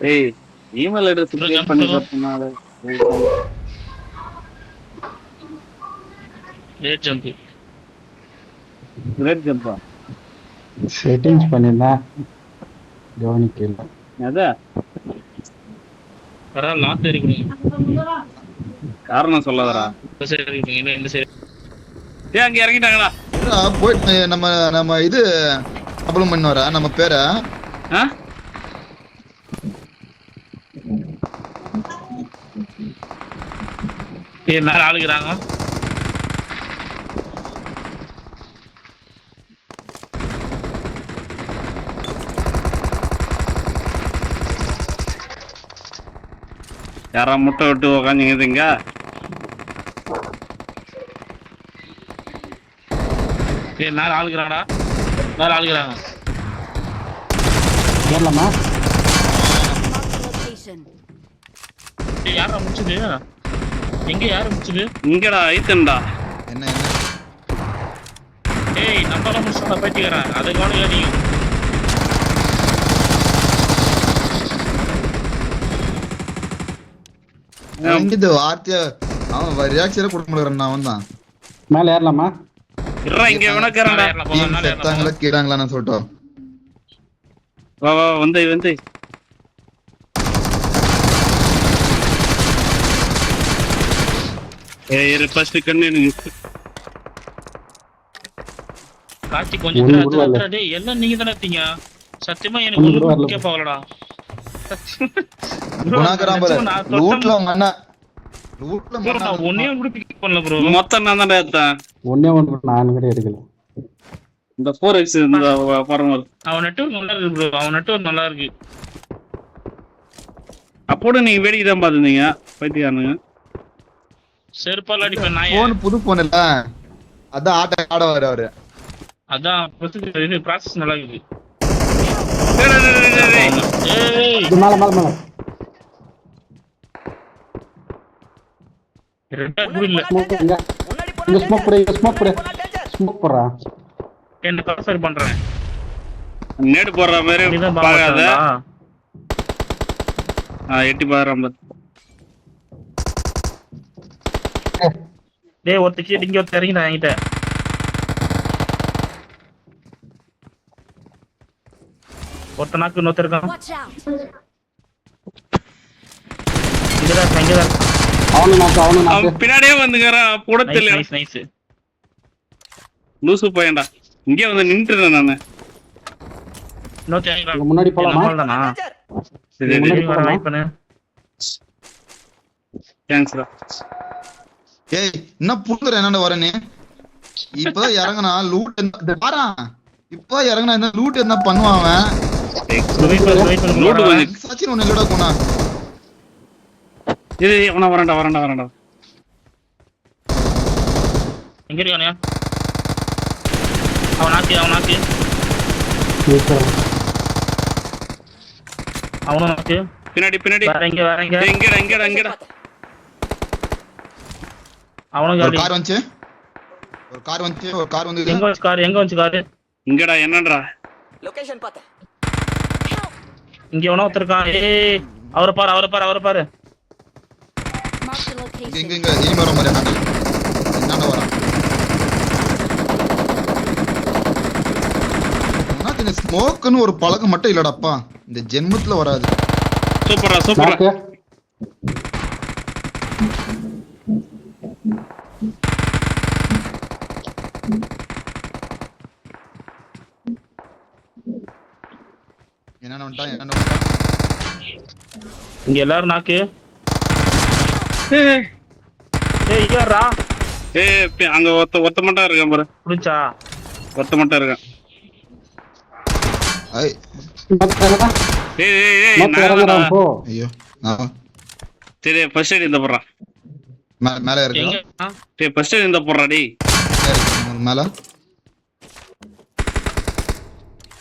ஏய் email address create பண்ணி பார்த்தனால great jump. Great ஜம்பா settings பண்ணிருந்தேன் கவனிக்கல. அதான் பரவாயில்ல, லாஸ்ட் இருக்கீங்க. காரணம் சொல்லாதடா. இந்த சைடு இருக்கீங்க, இல்ல இந்த சைடு. ஏய் அங்க இறங்கிட்டாங்களா? போயிட்டு நம்ம இது அப்ளம் பண்ண வர நம்ம பேரை ஆ ஏய் மேல ஆளுக்குறாங்க. யாரா முட்டை விட்டு உக்காந்துங்க? ஏய் மேல ஆளுக்குறாங்கடா, மேல ஆளுக்குறாங்க. ஏறலாமா? ஏய் யாரா முடிச்சது? எங்க யாரு முடிச்சது? இங்கடா ஐத்தன்டா. என்ன ஏய் நம்மளால முடிச்சா பைத்தியக்காரன், அதை கவனிக்கல நீ. இது வார்த்தையா அவன் ரியாக்ஷனே கொடுக்க முடியல. அவன் தான் மேல ஏறலாமா? இருடா இங்க வினக்கறடா. செத்தாங்களா கீறாங்களான்னு சொல்லிட்டோம். வா வா வந்து வந்து ஏய் ஃபர்ஸ்ட் கண்ணு எனக்கு காட்சி கொஞ்சம் டேய் எல்லாம் நீங்க தானே இருக்கீங்க. சத்தியமா எனக்கு ஒண்ணும் கேட்பாங்களடா. குணாகரம் பாரு லூட்ல மண்ணா லூட்ல மண்ணா நான் ஒண்ணே கூட பிக் பண்ணல ப்ரோ. மொத்தம் நான் தான் எடுத்தேன். ஒண்ணே ஒன்று நான் கூட எடுக்கல. இந்த 4x இந்த பரமல் அவன் நெட்வொர்க் நல்லா இருக்கு ப்ரோ, அவன் நெட்வொர்க் நல்லா இருக்கு. அப்போட நீங்க வேடிக்கை தான் பாத்துந்தீங்க பைத்தியானுங்க. செருப்பால அடிப்பேன் நான். போன் புது போன் இல்ல, அதான் ஆட வர அவரு. அதான் இது ப்ராசஸ் நல்லா இருக்கு. ஏய் மேல மேல மேல ரெட்டா கூட இல்ல. ஸ்மோக் இங்க ஸ்மோக் போடு ஸ்மோக் போடுறா. என்ன கன்ஃபர் பண்றேன். நேடு போடுற மாதிரி பாக்காத. எட்டி பாக்குறேன். டேய் ஒருத்தர் கீழ இங்க ஒருத்தர் இறங்கிட்டான் என்கிட்ட. ஒருத்தர் நாக்கு இன்னொருத்தர் இருக்கான். இங்கதான் அவனு பின்னாடியே வந்துங்கறான். போட தெரியல. Nice nice. லூசு பையன்டா. இங்கே வந்து நின்னுட்டேன் நானு. இன்னொருத்தர் இறங்கிட்டான். முன்னாடி போலாமா? நம்மளதானா? சரி முன்னாடி வர வெயிட் பண்ணு. தேங்க்ஸ்டா. ஏய் என்ன புடுங்கற என்னடா வர நீ? இப்பதான் இறங்கனா லூட் பாரா. இப்ப இறங்கனா என்ன லூட் என்ன பண்ணுவான் அவன்? வெயிட் பண்ணு லூட் வந்து சச்சின் ஒண்ணு இல்லடா குணா. ஏய் அவன வரண்டா. எங்க இருக்கானே? அவன் நாக்கு அவனும் நாக்கு. பின்னாடி வேற எங்க இங்கடா. அவனும் ஒரு காலி. கார் வந்து எங்க வந்துச்சு காரு? இங்கடா என்னடா? லொகேஷன் பாத்து. இங்க எவனோ ஒருத்தர் இருக்கான். ஏய் அவரை பாரு. இங்க இனிமே வர மாதிரி என்னடா வரான்? இந்த ஸ்மோக்னு ஒரு பழக்கம் மட்டும் இல்லடாப்பா, இந்த ஜென்மத்துல வராது. சூப்பரா. என்ன வந்துட்டான் இங்க எல்லாரும் நாக்கு. ஏய் ஏய் இங்கறா. அங்க ஒத்த மட்டும் இருக்கான் பாரு. புடிச்சா? ஒத்த மட்டும் இருக்கான். ஐய் ஏய் போ. ஐயோ சரி ஃபர்ஸ்ட் எய்ட் இந்த போடுறா. மேல இருக்கு. எங்க? டேய் ஃபர்ஸ்ட் எய்ட் இந்த போடுறா டேய். மேல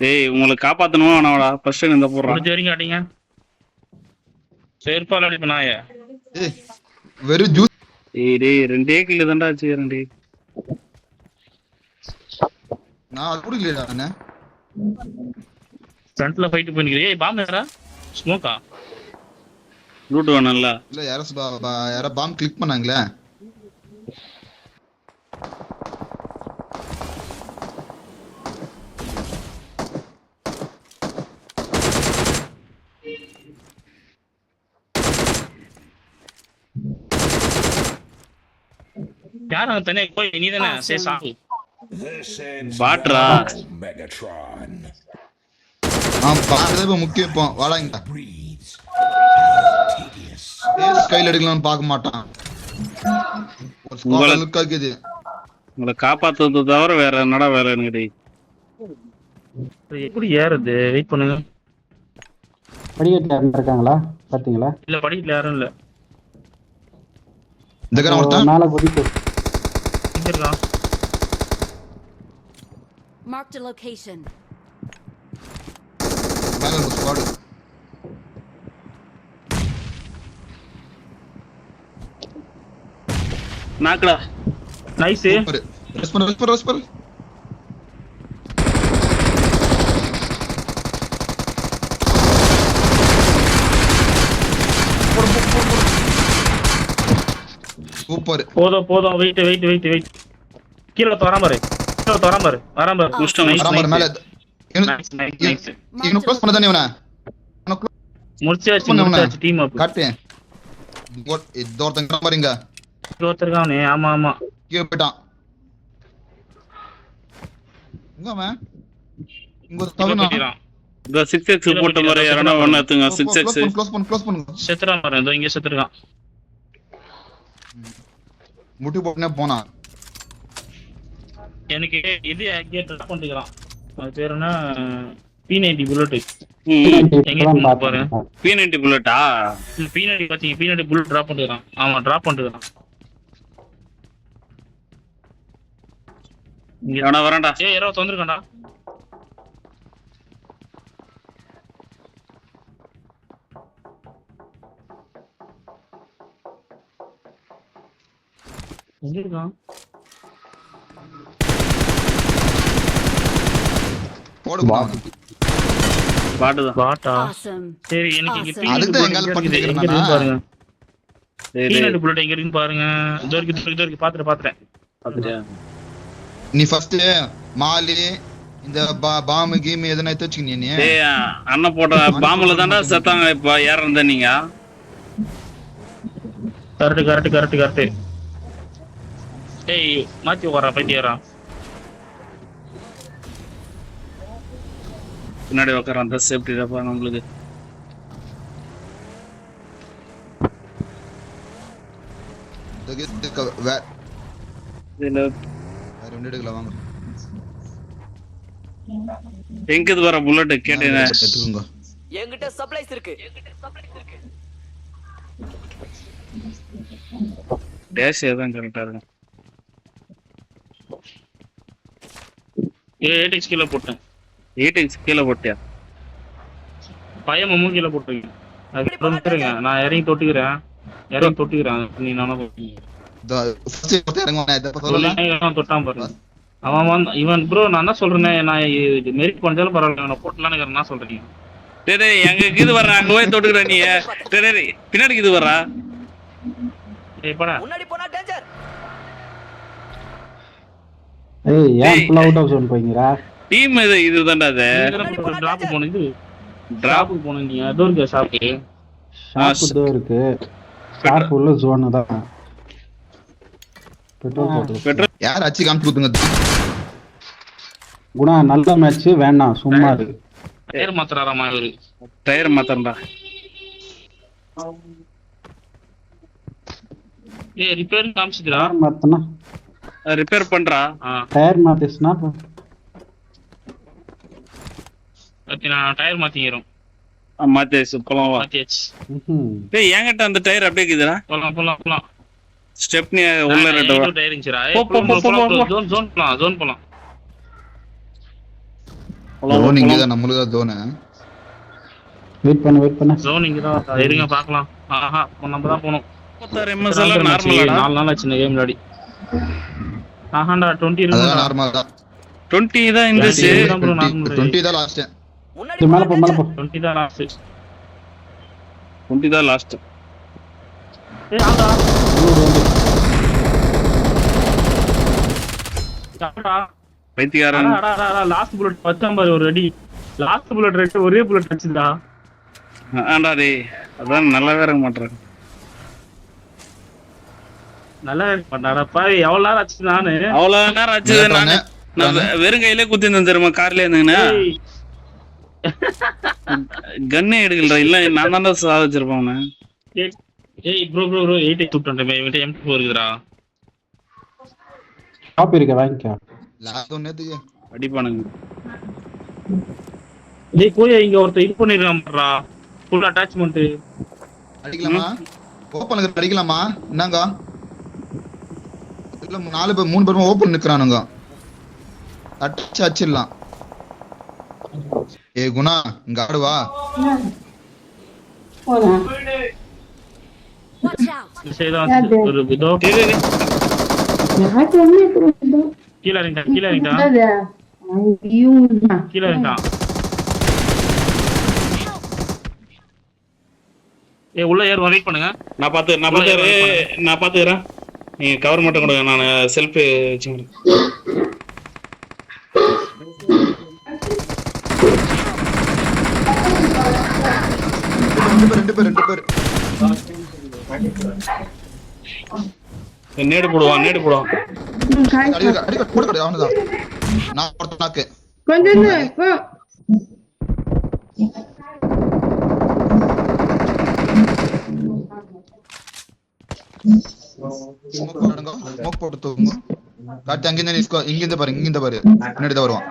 டேய் உங்களுக்கு காப்பாத்தணுமா வேணாடா? ஃபர்ஸ்ட் எய்ட் இந்த போடுறா. முடிஞ்ச வரைக்கும் அடிங்க. செருப்பால அடிப்பேன் நாயே. ஏய் வெறும் ஜூஸ். டேய் ரெண்டே கில் தான்டா ஆச்சு. ரெண்டே நான் அது குடிக்கலடா. ஃப்ரண்ட்ல ஃபைட் பண்ணிக்கிறே. ஏய் பாம் ஏறா. ஸ்மோக்கா லூட் வேணும்ல. இல்ல யாரோ பாம் கிளிக் பண்ணாங்களே. யார் அங்க தனியா போய் நீ தானே சே சாவு. பாட்ரா. பாக்குறது முக்கியம். இப்போ வாடா இங்க. கையில் எடுக்கலாம்னு பார்க்க மாட்டான். உங்களை காப்பாத்துறது தவிர வேற என்னடா வேலை எனக்கு? எப்படி ஏறுது? வெயிட் பண்ணுங்க. படிக்கட்டுல யாரும் இருக்காங்களா பாத்தீங்களா? இல்ல படிக்கல யாரும் இல்ல. இந்த கரை ஒருத்தன் மேல குதிக்கு. இங்க இருக்கான். Marked a location. மேல ஒரு ஸ்குவாட். நாக்குடா. நைஸ். ரெஸ்பான். சூப்பர். போதும் வெயிட். கீழ தோறாம பாரு. வராம பாரு. வராம மேல. இவனை க்ளோஸ் பண்ண தானே இவனை. முடிச்சாச்சு டீம் அப். காட்டு. ஒருத்தங்க பாருங்க. ஒருத்தருக்கானே. ஆமா கீழே போயிட்டான். இங்க அவன் இங்க ஒரு தவனா. இந்த 6x போட்ட மாதிரி யாரனா ஒண்ணு எடுத்துங்க. 6x க்ளோஸ் பண்ணுங்க. செத்துறான் பாரு. இதோ இங்க செத்துறான். முட்டி போட்டுனே போனா. எனக்கு இது கேட் ட்ராப் பண்ணிக்கிறான். அது பேர் என்ன? P90 bullet. எங்க பாரு. P90 புல்லட்டா? P90 பாத்தீங்க. P90 புல்லட் டிராப் பண்ணிக்கிறான். ஆமா டிராப் பண்ணிக்கிறான். இங்க வரேன்டா. யாரோ வந்திருக்கான்டா. எங்க இருக்கான்? பாட்டா. சரி எனக்கு இங்க பாருங்க. P90 புல்லட் எங்க இருக்குன்னு பாருங்க. இதோ இருக்கு பாத்துட்டேன். நீ ஃபர்ஸ்ட் மாலி இந்த பாம் கேம் எதனா எடுத்து வச்சுக்கினீ நீ? டேய் அண்ணன் போட்ட பாம்புல தான்டா செத்தாங்க. இப்ப யார இருந்த நீங்க? கரெக்ட். டேய் மாத்தி வரா பைத்தியரா. பின்னாடி உட்கார அந்த சேஃப்டி தாப்பா நம்மளுக்கு. வாங்க. எங்க இது வர புல்லட் கேட்டேனே. எடுத்துங்க. என்கிட்ட சப்ளைஸ் இருக்கு. டேஷ் ஏதான் கரெக்டா இருக்கு. 8x கீழ போட்டேன். 8x கீழ போட்டியா? பையன் மம்மு கீழ போட்டுருங்க. அது வந்துருங்க. நான் இறங்கி தொட்டுக்கிறேன். நீ நானும் ஃபர்ஸ்ட் இறங்குவானே இத சொல்லலாம். தொட்டான் பாரு. அவன் இவன் ப்ரோ நான் என்ன சொல்றேனே, நான் மெரிட் பண்ணாலும் பரவாயில்லை. நான் போட்டலாம்னு என்ன சொல்றீங்க? டேய் எங்க இது வர்ற அங்க போய் தொட்டுக்கற நீ. டேய் பின்னாடி இது வர்றா. டேய் போடா. முன்னாடி போனா டேஞ்சர். ஏன் ஃபுல் அவுட் ஆஃப் ஜோன் போறீங்கடா? டீம் இதுதான்டா அது. டிராப் போன இது. டிராப் போன நீ அதோ இருக்க ஷாப். ஷாப் இதோ இருக்கு. ஷாப் உள்ள ஜோன் தான். பெட்ரோல் யார் அச்சி காமிச்சு குத்துங்க. குணா நல்ல மேட்ச் வேணாம் சும்மா இரு. டயர் மாத்தறாராமா இவரு. டயர் மாத்தறடா. ஏய் ரிப்பேர் காமிச்சிடுறா. மாத்தனா ரிப்பேர் பண்றா. டயர் மாத்திஸ்னா அத்தினா டயர் மாத்திறோம். மாத்தியாச்சு போலாம் வா. மாத்தியாச்சு. டேய் என்கிட்ட அந்த டயர் அப்படியே இருக்குதுடா. போலாம். ஸ்டெப்னி உள்ள ரெட்டவா. டயர் இருந்துடா. ஜோன் போலாம். ஜோன் இங்க தான் நம்மளுக்கு தான் ஜோன். வெயிட் பண்ணு. ஜோன் இங்க தான். இருங்க பார்க்கலாம். ஆஹா நம்ம தான் போணும். 36 ms எல்லாம் நார்மலாடா. 4 நாள் ஆச்சு இந்த கேம் விளையாடி. ஆஹாண்டா 20 இருக்கு. அதான் நார்மல் தான். 20 தான் இருந்துச்சு. 20 தான் லாஸ்ட். முன்னாடி மேல போ 20 தான் லாஸ்ட். 20 தான் லாஸ்ட். ஏய் ஆடா யாரா பைத்தியக்காரன். லாஸ்ட் புல்லட் வச்சான் பாரு ஒரு அடி. லாஸ்ட் புல்லட் ரெட்டு ஒரே புல்லட் அடிச்சுடா. ஆண்டா டேய் அதான் நல்லாவே இருக்க மாட்டேன். நல்லா இருக்க மாட்டாடா பாவி. எவ்வளவு நேரம் ஆச்சு நானு அவ்வளவு நேரம் ஆச்சு. நான் வெறும் கையிலே குத்திருந்தேன் தெரியுமா கார்ல இருந்தேங்கண்ணா. கண்ணே எடுக்கல. இல்ல நான் தான் சாதிச்சிருப்பேன். ஏய் ப்ரோ 8 சுட்டேன். இவன்ட்ட M4 இருக்குடா. காப்பி இருக்க வாங்கிக்க. லாஸ்ட் ஒன்னேத்துக்கு அடிப்பானுங்க. டேய் கோயா இங்க ஒருத்த இது பண்ணிருக்கான்டா. Full attachment. அடிக்கலாமா? ஓபன் அடிக்கலாமா? என்னங்க? இல்ல 4 பேர் 3 பேரும் ஓபன் நிக்கறானுங்க. அடிச்சிடலாம். ஏ குணா இங்க ஆடு வா. Watch out! செய்தான் ஒரு இதோ கீழ இறங்கிட்டான். ஏய் உள்ள ஏறு வெயிட் பண்ணுங்க. நான் பாத்துக்கிறேன். நீங்க கவர் மட்டும் கொடுங்க. நான் செல்ஃப் வச்சுக்கிறேன். ரெண்டு பேர் நேடு போடுவான். அடிக்க போடு அவனதான். நான் ஒருத்த நாக்கு கொஞ்சம் ஸ்மோக் போட்டு தூங்க. காட்டி அங்கிருந்து நிஸ்கோ. இங்கிருந்து பாரு முன்னாடி தான் வருவான்.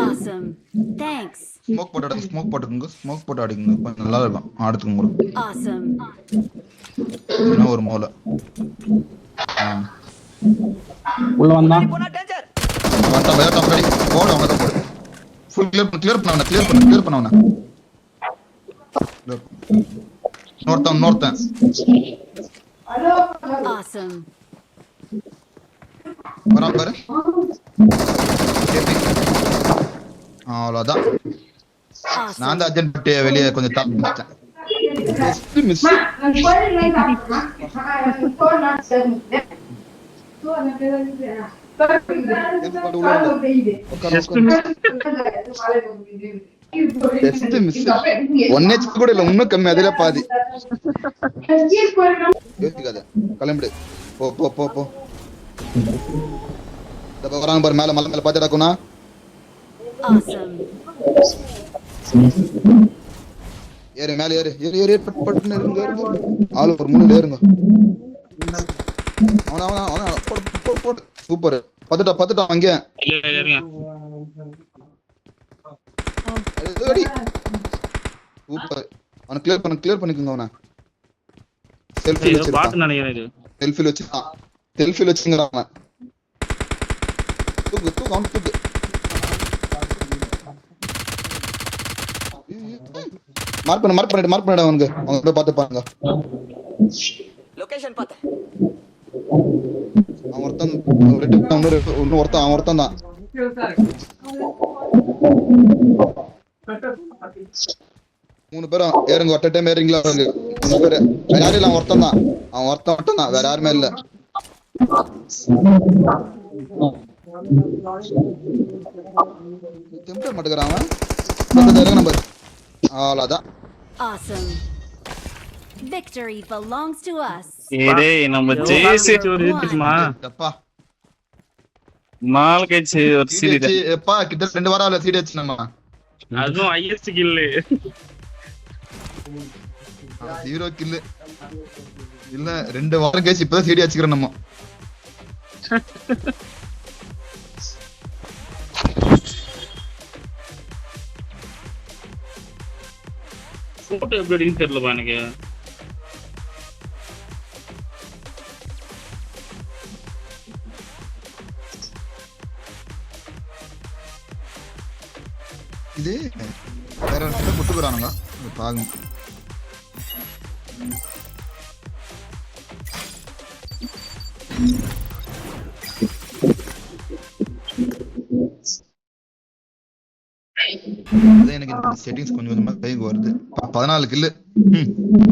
Awesome. Thanks. ஸ்மோக் போட்டு அடிக்குங்க. நல்லா இருக்கும் ஆடுறதுக்கு. Awesome. இன்னும் ஒரு மூலை உள்ள வந்தான். போனா டேஞ்சர். வந்தா பையா போடு. அவங்க தான் போடு. ஃபுல் கிளியர் பண்ணவன. நோர்த்தன். Awesome. வரான் பாரு. அவ்வளோதான். நான் தான் அர்ஜென்ட் பட்டு வெளியே கொஞ்சம் தாப்பிட்டேன். மிஸ் கூட இல்ல. இன்னும் கம்மி. அதுல பாதி யோசிக்காத. கிளம்பிடு. போ வராங்க பாரு. மேல மலை மேல பாத்துடாக்குனா. Awesome. ஏறு மேல ஏறு பட்டுன்னு இருங்க. ஆளு ஒரு 3 ஏறுங்க. அவன போடு. சூப்பர். பத்துட்டா அங்க. சூப்பர். அவன கிளியர் பண்ணிக்கோங்க. அவன செல்ஃபி வச்சிருக்கான். செல்ஃபி வச்சுங்கறான். தூக்கு அவன் தூக்கு. மார்க் பண்ணிடு அவனுக்கு. அவங்க போய் பார்த்து பாருங்க. லொகேஷன் பாத்து. அவன் ஒருத்தன் தான். மூணு பேரும் ஏறுங்க. ஒட்ட டைம் ஏறிங்களா? 3 பேரு. வேற யாரும் இல்ல. அவன் ஒருத்தன் தான். வேற யாருமே இல்ல. டெம்பர் மாட்டேங்கிறான் அவன். அவ்வளவுதான். Awesome. Victory belongs to us. ஏய் நம்ம ஜெயிச்சு ஒரு இதுமா அப்பா 4 கட்சி ஒரு சீரிஸ். எப்பா கிட்ட 2 வாரம் ஆல சீட் அடிச்சு. நம்ம அதுவும் ஹையஸ்ட் கில். 0 கில் இல்ல. 2 வாரம் கழிச்சு இப்பதான் சீடி அடிச்சுக்கிறோம் நம்ம. போட்டோ எப்படி தெரியலப்பா எனக்கு. இது வேற ஒரு குத்துக்குறானுங்க. பாருங்க. அதான் எனக்கு செட்டிங்ஸ் கொஞ்சம் கொஞ்சமா கைக்கு வருது 14 கில்லு